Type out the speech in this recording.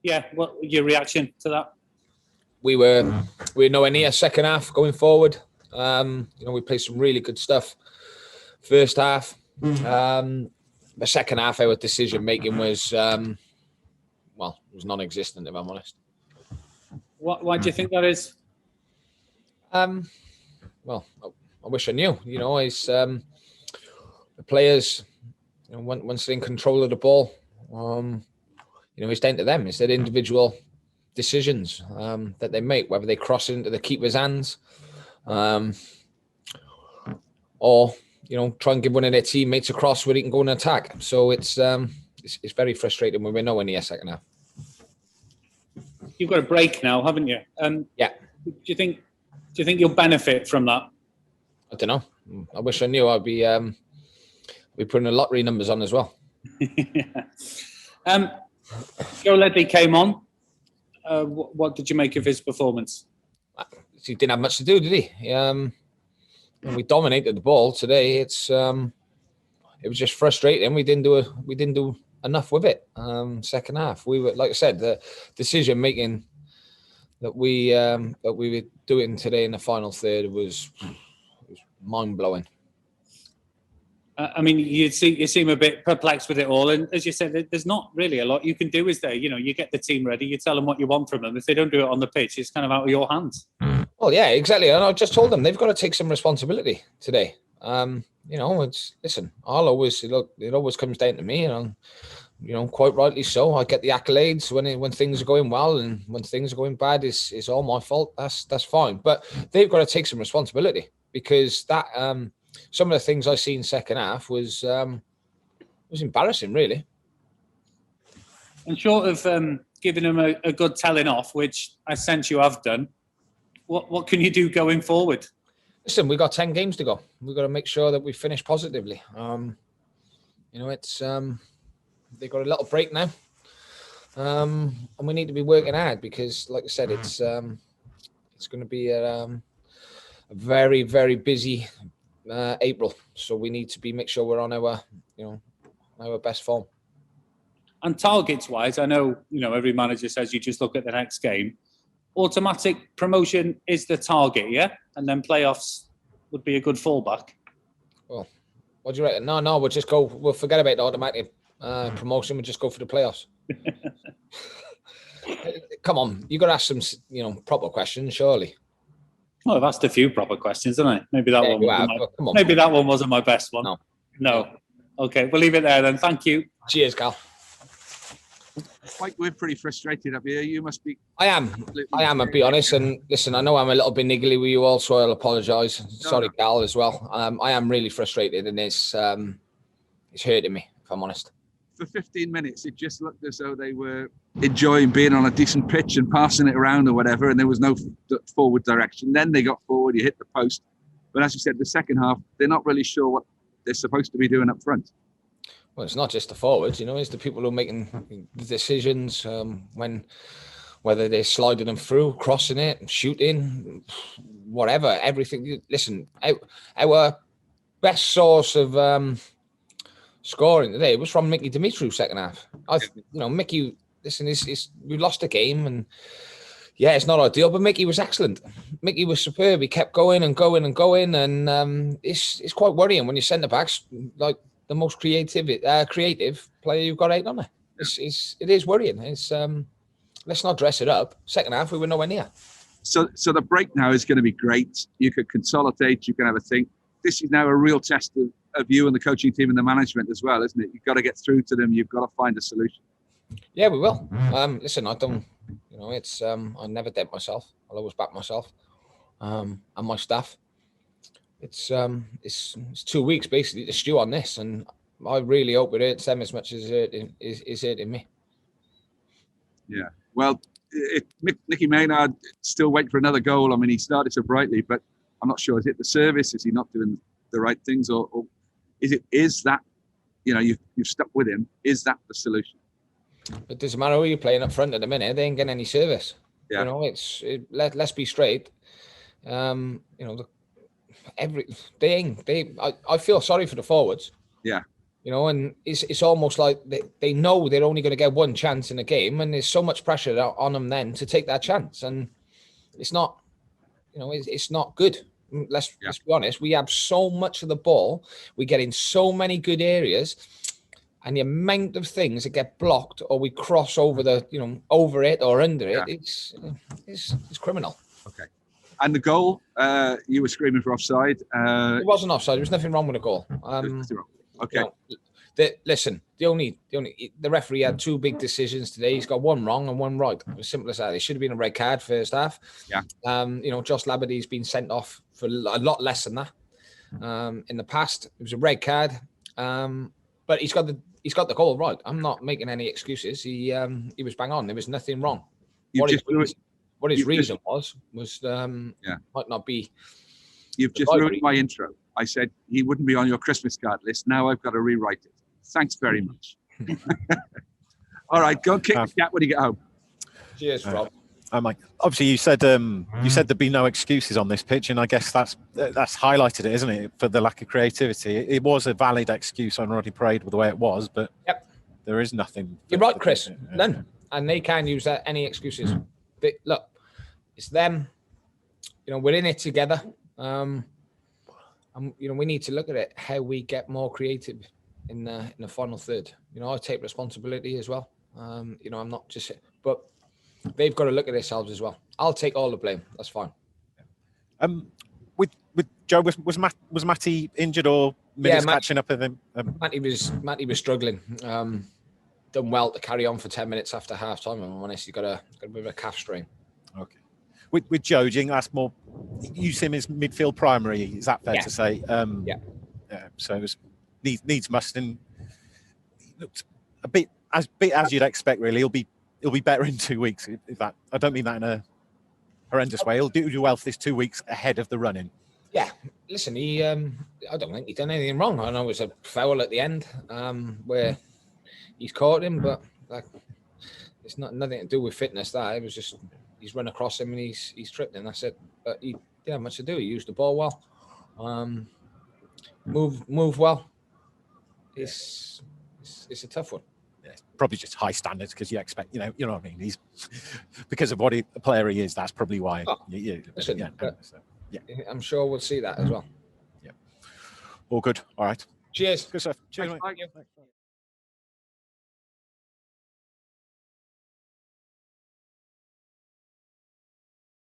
Yeah, what was your reaction to that? We were nowhere near second half going forward. We played some really good stuff first half. The second half, our decision making was non-existent, if I'm honest. Why do you think that is? I wish I knew. It's the players. Once they're in control of the ball, it's down to them. It's their individual decisions that they make, whether they cross into the keeper's hands, or try and give one of their teammates a cross where he can go and attack. So it's very frustrating when we're nowhere near second half. You've got a break now, haven't you? Yeah. Do you think you'll benefit from that? I don't know. I wish I knew. I'd be putting the lottery numbers on as well. Joe Ledley came on. What did you make of his performance? He didn't have much to do, did he? We dominated the ball today. It was just frustrating. We didn't do enough with it. Second half, we were, like I said, the decision making that we were doing today in the final third was mind blowing. You seem a bit perplexed with it all, and as you said, there's not really a lot you can do. Is there? You get the team ready, you tell them what you want from them. If they don't do it on the pitch, it's kind of out of your hands. Well, yeah, exactly. And I just told them they've got to take some responsibility today. It always comes down to me, and quite rightly so. I get the accolades when things are going well, and when things are going bad, it's all my fault. That's fine, but they've got to take some responsibility, because that some of the things I see in second half was embarrassing, really. And short of giving them a good telling off, which I sense you have done, what can you do going forward? Listen, we've got 10 games to go. We've got to make sure that we finish positively. It's they've got a little break now, and we need to be working hard, because, like I said, it's going to be a very, very busy April. So we need to make sure we're on our best form. And targets wise, I know every manager says you just look at the next game. Automatic promotion is the target, yeah, and then playoffs would be a good fallback. Well, what do you reckon? No, we'll forget about the automatic promotion. We'll just go for the playoffs. Come on, you got to ask some proper questions, surely. Well, I've asked a few proper questions, haven't I? Maybe that that one wasn't my best one. No. Okay, we'll leave it there then. Thank you. Cheers, Cal. Mike, we're pretty frustrated up here. You must be. I am, I'll be honest. And listen, I know I'm a little bit niggly with you all, so I'll apologise. Sorry, Cal, as well. I am really frustrated, and it's hurting me, if I'm honest. For 15 minutes, it just looked as though they were enjoying being on a decent pitch and passing it around or whatever, and there was no forward direction. Then they got forward, you hit the post. But as you said, the second half, they're not really sure what they're supposed to be doing up front. Well, it's not just the forwards, it's the people who are making the decisions, whether they're sliding them through, crossing it, shooting, whatever, everything. Listen, our best source of scoring today was from Mickey Dimitriou second half. Mickey, listen, we lost the game, and yeah, it's not ideal, but Mickey was excellent. Mickey was superb. He kept going and going and going, and it's quite worrying when your centre backs like the most creative player you've got out on there. It is worrying. Let's not dress it up. Second half, we were nowhere near. So the break now is going to be great. You could consolidate. You can have a think. This is now a real test of you and the coaching team and the management as well, isn't it? You've got to get through to them. You've got to find a solution. Yeah, we will. Listen, I don't. I never doubt myself. I'll always back myself and my staff. It's 2 weeks basically to stew on this, and I really hope it hurts them as much as it is hurting me. Yeah. Well, Nicky Maynard still waiting for another goal. I mean, he started so brightly, but I'm not sure. Is it the service? Is he not doing the right things, or is that you've stuck with him? Is that the solution? It doesn't matter who you're playing up front at the minute. They ain't getting any service. Yeah. Let's be straight. I feel sorry for the forwards. Yeah. You know, and it's almost like they know they're only going to get one chance in a game, and there's so much pressure on them then to take that chance, and it's not, you know, it's not good. Let's be honest. We have so much of the ball, we get in so many good areas, and the amount of things that get blocked or we cross over over it or under it, it's criminal. Okay. And the goal, you were screaming for offside. It wasn't offside. There was nothing wrong with the goal. Okay. Listen, the referee had two big decisions today. He's got one wrong and one right. As simple as that. It should have been a red card first half. Yeah. Josh Labady's been sent off for a lot less than that. In the past, it was a red card. But he's got the goal right. I'm not making any excuses. He was bang on. There was nothing wrong. What his reason was might not be. You've just ruined my intro. I said he wouldn't be on your Christmas card list. Now I've got to rewrite it. Thanks very much. All right, go kick the cat when you get home. Cheers, Rob. Mike. Obviously, you said there'd be no excuses on this pitch, and I guess that's highlighted it, isn't it, for the lack of creativity. It was a valid excuse on Roddy Parade with the way it was, but there is nothing. You're right, Chris. None, and they can use any excuses. But look, it's them. You know, we're in it together. We need to look at it how we get more creative in the final third. You know, I take responsibility as well. I'm not just, but they've got to look at themselves as well. I'll take all the blame. That's fine. With Joe, was Matty injured or catching up with him? Matty was struggling. Done well to carry on for 10 minutes after half time. I'm honest, he got a bit of a calf strain. Okay. With Joe, do you think that's more? Use him as midfield primary. Is that fair to say? So it was needs must, and looked a bit as you'd expect. Really, he'll be better in 2 weeks. If that, I don't mean that in a horrendous way. He'll do well for this 2 weeks ahead of the running. Yeah, listen, I don't think he's done anything wrong. I know it was a foul at the end where he's caught him, but it's nothing to do with fitness. It was just he's run across him and he's tripped, and that's it. But he didn't have much to do. He used the ball well, move well. It's a tough one. Yeah, probably just high standards because you expect, you know what I mean. He's because of what the player he is. That's probably why. I'm sure we'll see that as well. Yeah. All good. All right. Cheers. Good stuff. Cheers, Thanks, mate. Mike.